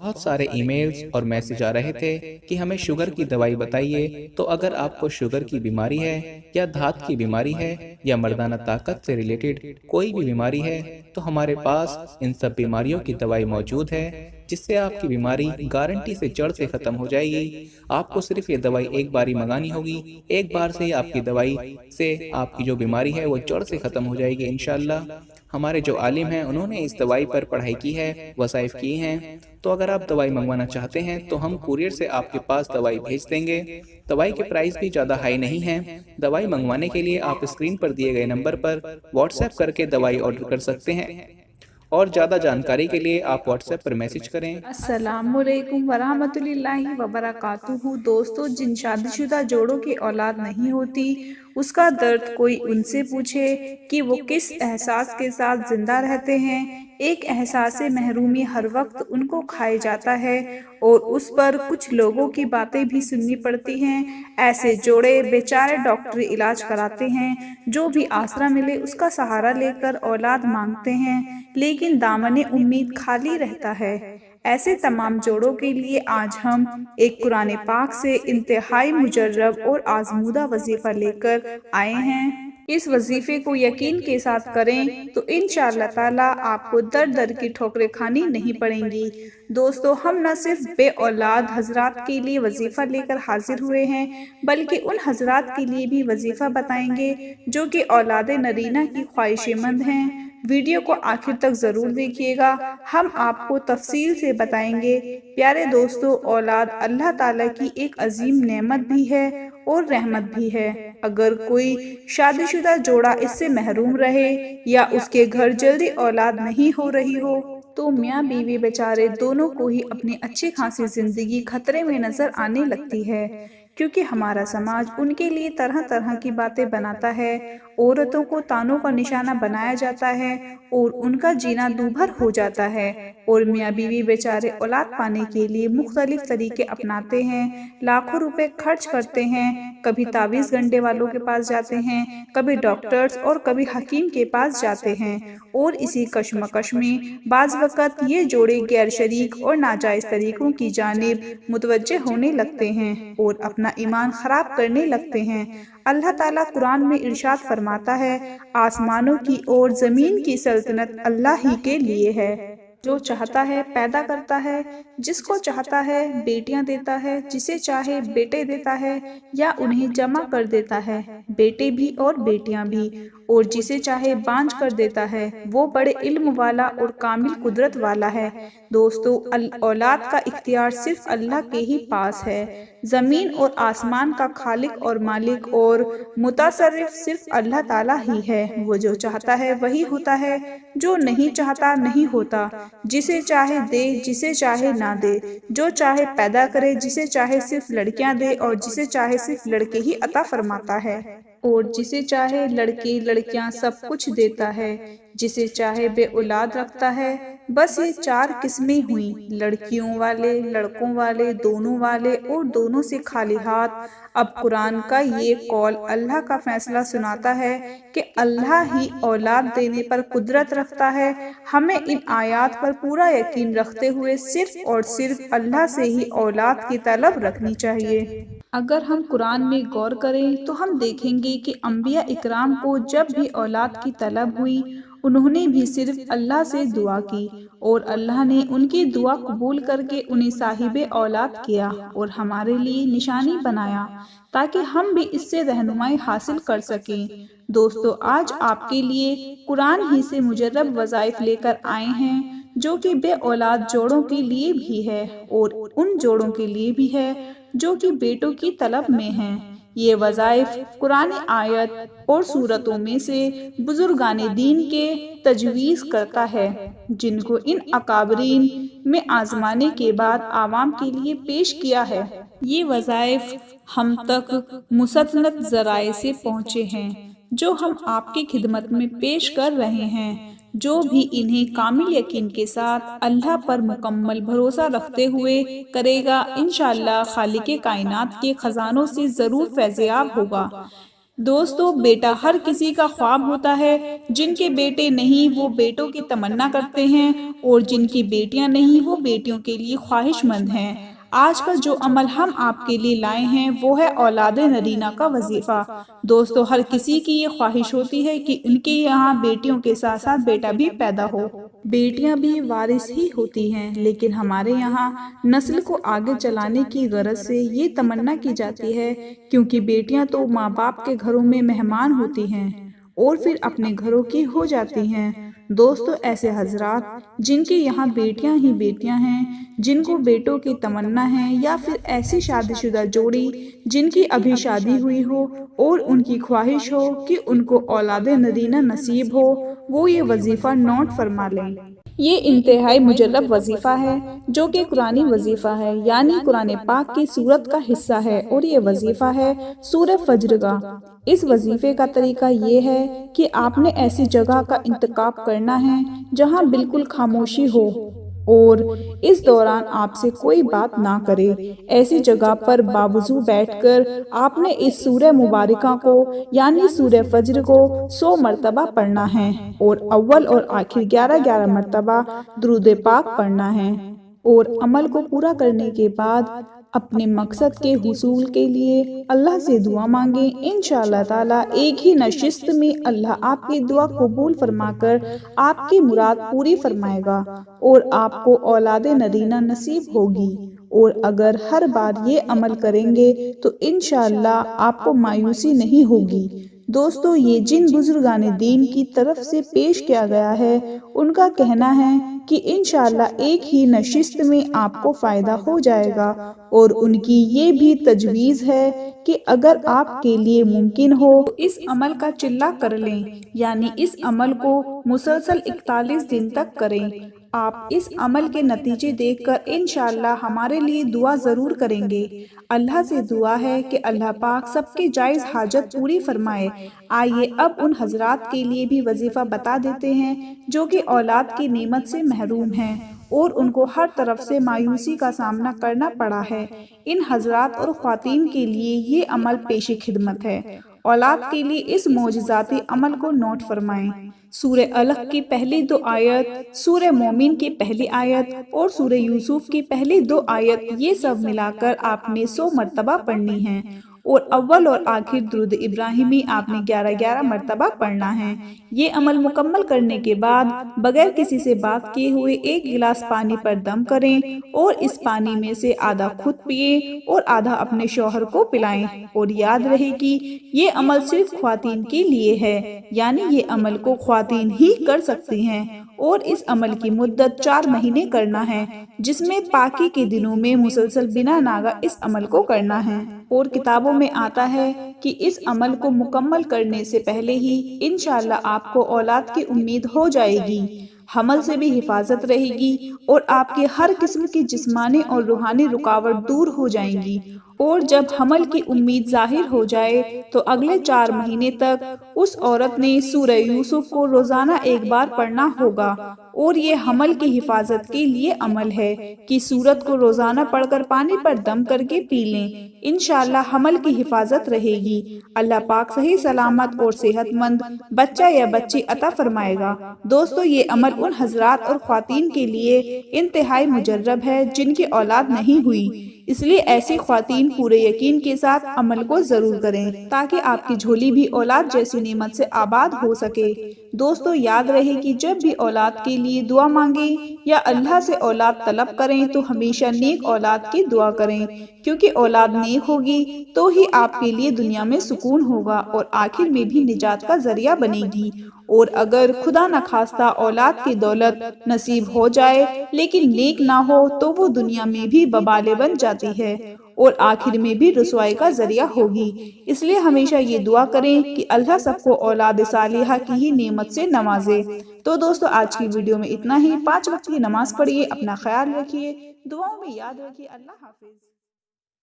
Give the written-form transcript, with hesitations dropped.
बहुत सारे ईमेल्स और मैसेज आ रहे थे कि हमें शुगर की दवाई बताइए। तो अगर आपको शुगर की बीमारी है या धात की बीमारी है या मर्दाना ताकत से रिलेटेड कोई भी बीमारी है, तो हमारे पास इन सब बीमारियों की दवाई मौजूद है, जिससे आपकी बीमारी गारंटी से जड़ से खत्म हो जाएगी। आपको सिर्फ ये दवाई एक बार ही मंगानी होगी। एक बार से ही आपकी दवाई से आपकी जो बीमारी है वो जड़ से खत्म हो जाएगी इंशाल्लाह। हमारे जो आलिम हैं उन्होंने इस दवाई पर पढ़ाई की है, वसाइफ किए हैं। तो अगर आप दवाई मंगवाना चाहते हैं तो हम कुरियर से आपके पास दवाई भेज देंगे। दवाई के प्राइस भी ज़्यादा हाई नहीं है। दवाई मंगवाने के लिए आप स्क्रीन पर दिए गए नंबर पर व्हाट्सएप करके दवाई ऑर्डर कर सकते हैं, और ज़्यादा जानकारी के लिए आप व्हाट्सएप पर मैसेज करें। अस्सलामुअलैकुम वरहमतुल्लाहि वबरकातुहू। दोस्तों, जिन शादीशुदा जोड़ों की औलाद नहीं होती, उसका दर्द कोई उनसे पूछे कि वो किस एहसास के साथ जिंदा रहते हैं। एक एहसास महरूमी हर वक्त उनको खाए जाता है और उस पर कुछ लोगों की बातें भी सुननी पड़ती हैं। ऐसे जोड़े बेचारे डॉक्टरी इलाज कराते हैं, जो भी आसरा मिले उसका सहारा लेकर औलाद मांगते हैं, लेकिन दामने उम्मीद खाली रहता है। ऐसे तमाम जोड़ों के लिए आज हम एक कुरान पाक से इंतहाई मुजर्रब और आजमूदा वजीफा लेकर आए हैं। इस वजीफे को यकीन के साथ करें तो इंशाअल्लाह ताला आपको दर दर की ठोकरें खानी नहीं पड़ेंगी। दोस्तों, हम न सिर्फ बे औलाद हजरात के लिए वजीफा लेकर हाजिर हुए हैं, बल्कि उन हजरात के लिए भी वजीफा बताएंगे जो कि औलाद नरीना की ख्वाहिशमंद हैं। वीडियो को आखिर तक ज़रूर देखिएगा, हम आपको तफसील से बताएंगे। प्यारे दोस्तों, औलाद अल्लाह ताला की एक अजीम नेमत भी है और रहमत भी है। अगर कोई शादीशुदा जोड़ा इससे महरूम रहे या उसके घर जल्दी औलाद नहीं हो रही हो, तो मियाँ बीवी बेचारे दोनों को ही अपनी अच्छी खासी जिंदगी खतरे में नजर आने लगती है, क्योंकि हमारा समाज उनके लिए तरह तरह की बातें बनाता है। औरतों को तानों का निशाना बनाया जाता है और उनका जीना दूभर हो जाता है, और मियाँ बीवी बेचारे औलाद पाने के लिए मुख्तलिफ तरीके अपनाते हैं, लाखों रुपए खर्च करते हैं, कभी तावीज़ गंडे वालों के पास जाते हैं, कभी डॉक्टर्स और कभी हकीम के पास जाते हैं, और इसी कशमकश में बाज़ वक़्त ये जोड़े गैर शरीक और नाजायज़ तरीकों की जानिब मुतवज्जे होने लगते हैं और अपना ईमान खराब करने लगते हैं। अल्लाह ताला कुरान में इरशाद फरमाता है, आसमानों की और ज़मीन की सल्तनत अल्लाह ही के लिए है। जो चाहता है पैदा करता है, जिसको चाहता है बेटियां देता है, जिसे चाहे बेटे देता है या उन्हें जमा कर देता है, बेटे भी और बेटियां भी, और जिसे चाहे बांझ कर देता है। वो बड़े इल्म वाला और कामिल कुदरत वाला है। दोस्तों, औलाद का इख्तियार सिर्फ अल्लाह के ही पास है। जमीन और आसमान का खालिक और मालिक और मुतसर्रिफ सिर्फ अल्लाह ताला ही है। वो जो चाहता है वही होता है, जो नहीं चाहता नहीं होता। जिसे चाहे दे, जिसे चाहे ना दे, जो चाहे पैदा करे, जिसे चाहे सिर्फ लड़कियां दे और जिसे चाहे सिर्फ लड़के ही अता फरमाता है, और जिसे चाहे लड़के लड़कियां सब कुछ देता है, जिसे चाहे बे औलाद रखता है। बस ये चार किस्में हुई, लड़कियों वाले, लड़कों वाले, दोनों वाले और दोनों से खाली हाथ। अब कुरान का ये कौल अल्लाह का फैसला सुनाता है कि अल्लाह ही औलाद देने पर कुदरत रखता है। हमें इन आयात पर पूरा यकीन रखते हुए सिर्फ और सिर्फ अल्लाह से ही औलाद की तलब रखनी चाहिए। अगर हम कुरान में गौर करें तो हम देखेंगे कि अंबिया इकराम को जब भी औलाद की तलब हुई, उन्होंने भी सिर्फ अल्लाह से दुआ की, और अल्लाह ने उनकी दुआ कबूल करके उन्हें साहिबे औलाद किया और हमारे लिए निशानी बनाया, ताकि हम भी इससे रहनुमाई हासिल कर सकें। दोस्तों, आज आपके लिए कुरान ही से मुजर्रब वज़ाइफ लेकर आए हैं, जो कि बे औलाद जोड़ों के लिए भी है और उन जोड़ों के लिए भी है जो कि बेटों की तलब में हैं। ये वज़ाइफ कुरानी आयत और सूरतों में से बुजुर्गाने दीन के तजवीज़ करता है, जिनको इन अकाबरीन में आजमाने के बाद आवाम के लिए पेश किया है। ये वज़ाइफ हम तक मुसन्नद ज़राए से पहुँचे हैं, जो हम आपकी खिदमत में पेश कर रहे हैं। जो भी इन्हें कामिल यकीन के साथ अल्लाह पर मुकम्मल भरोसा रखते हुए करेगा, इंशाअल्लाह खालिके कायनात के खजानों से ज़रूर फैज़याब होगा। दोस्तों, बेटा हर किसी का ख्वाब होता है। जिनके बेटे नहीं वो बेटों की तमन्ना करते हैं और जिनकी बेटियां नहीं वो बेटियों के लिए ख्वाहिशमंद हैं। आज का जो अमल हम आपके लिए लाए हैं वो है औलाद नरीना का वजीफा। दोस्तों, हर किसी की ये ख्वाहिश होती है कि उनके यहाँ बेटियों के साथ साथ बेटा भी पैदा हो। बेटियां भी वारिस ही होती हैं, लेकिन हमारे यहाँ नस्ल को आगे चलाने की गरज से ये तमन्ना की जाती है, क्योंकि बेटियां तो माँ बाप के घरों में मेहमान होती हैं और फिर अपने घरों की हो जाती हैं। दोस्तों, ऐसे हजरात जिनके यहाँ बेटियां ही बेटियां हैं, जिनको बेटों की तमन्ना है, या फिर ऐसी शादीशुदा जोड़ी जिनकी अभी शादी हुई हो और उनकी ख्वाहिश हो कि उनको औलाद नरीना नसीब हो, वो ये वजीफा नोट फरमा लें। ये इंतहाई मुजर्रब वजीफा है जो कि कुरानी वजीफा है, यानी कुरान पाक की सूरत का हिस्सा है, और ये वजीफा है सूरह फज्र का। इस वजीफे का तरीका ये है कि आपने ऐसी जगह का इंतखाब करना है जहाँ बिल्कुल खामोशी हो और इस दौरान आपसे कोई बात ना करे। ऐसी जगह पर बावजू बैठकर आपने इस सूरह मुबारका को यानी सूरह फज्र को 100 मरतबा पढ़ना है और अव्वल और आखिर 11-11 मरतबा दुरूद पाक पढ़ना है। और अमल को पूरा करने के बाद अपने मकसद के हुसूल के लिए अल्लाह से दुआ मांगे। इंशाअल्लाह ताला एक ही नशिस्त में अल्लाह आपकी दुआ कबूल फरमाकर आपकी मुराद पूरी फरमाएगा और आपको औलाद नरीना नसीब होगी। और अगर हर बार ये अमल करेंगे तो इंशाअल्लाह आपको मायूसी नहीं होगी। दोस्तों, ये जिन बुजुर्गाने दीन की तरफ से पेश किया गया है, उनका कहना है कि इंशाअल्लाह एक ही नशिस्त में आपको फायदा हो जाएगा, और उनकी ये भी तजवीज़ है कि अगर आपके लिए मुमकिन हो तो इस अमल का चिल्ला कर लें, यानी इस अमल को मुसलसल 41 दिन तक करें। आप इस अमल के नतीजे देखकर इंशाअल्लाह हमारे लिए दुआ ज़रूर करेंगे। अल्लाह से दुआ है कि अल्लाह पाक सबकी जायज़ हाजत पूरी फरमाए। आइए अब उन हजरात के लिए भी वजीफ़ा बता देते हैं जो कि औलाद की नेमत से महरूम हैं और उनको हर तरफ से मायूसी का सामना करना पड़ा है। इन हजरात और ख्वातीन के लिए ये अमल पेशी खिदमत है। औलाद के लिए इस मोजिज़ाती अमल को नोट फरमाएं। सूरह अलक की पहली 2 आयत, सूरह मोमिन की पहली आयत और सूरह यूसुफ की पहली 2 आयत, ये सब मिलाकर आपने 100 मरतबा पढ़नी है और अव्वल और आखिर दुरूद इब्राहिमी आपने 11-11 मरतबा पढ़ना है। ये अमल मुकम्मल करने के बाद बगैर किसी से बात किए हुए 1 गिलास पानी पर दम करें और इस पानी में से आधा खुद पिए और आधा अपने शौहर को पिलाएं। और याद रहे कि ये अमल सिर्फ ख्वातीन के लिए है, यानी ये अमल को ख्वातीन ही कर सकती हैं और इस अमल की मुद्दत 4 महीने करना है, जिसमें पाकी के दिनों में मुसलसल बिना नागा इस अमल को करना है। और किताबों में आता है कि इस अमल को मुकम्मल करने से पहले ही इंशाअल्लाह आपको औलाद की उम्मीद हो जाएगी, हमल से भी हिफाजत रहेगी और आपके हर किस्म की जिस्मानी और रूहानी रुकावट दूर हो जाएंगी। और जब हमल की उम्मीद जाहिर हो जाए तो अगले 4 महीने तक उस औरत ने सूरह यूसुफ को रोजाना 1 बार पढ़ना होगा। और ये हमल की हिफाजत के लिए अमल है कि सूरत को रोजाना पढ़कर पानी पर दम करके पी लें। इंशाअल्लाह हमल की हिफाजत रहेगी। अल्लाह पाक सही सलामत और सेहतमंद बच्चा या बच्ची अता फरमाएगा। दोस्तों, ये अमल उन हजरात और ख्वातीन के लिए इंतहाई मुजर्रब है जिनकी औलाद नहीं हुई, इसलिए ऐसी ख्वातीन पूरे यकीन के साथ अमल को जरूर करें ताकि आपकी झोली भी औलाद जैसी नेमत से आबाद हो सके। दोस्तों, याद रहे कि जब भी औलाद के लिए दुआ मांगे या अल्लाह से औलाद तलब करें तो हमेशा नेक औलाद की दुआ करें, क्योंकि औलाद नेक होगी तो ही आपके लिए दुनिया में सुकून होगा और आखिर में भी निजात का जरिया बनेगी। और अगर खुदा न खास्ता औलाद की दौलत नसीब हो जाए लेकिन नेक ना हो तो वो दुनिया में भी बबाले बन जाती है और आखिर में भी रुसवाई का जरिया होगी। इसलिए हमेशा ये दुआ करें कि अल्लाह सबको औलाद सालिहा की ही नेमत से नवाजे। तो दोस्तों, आज की वीडियो में इतना ही। 5 वक्त की नमाज पढ़िए, अपना ख्याल रखिए, दुआओं में याद रखिए। अल्लाह हाफिज।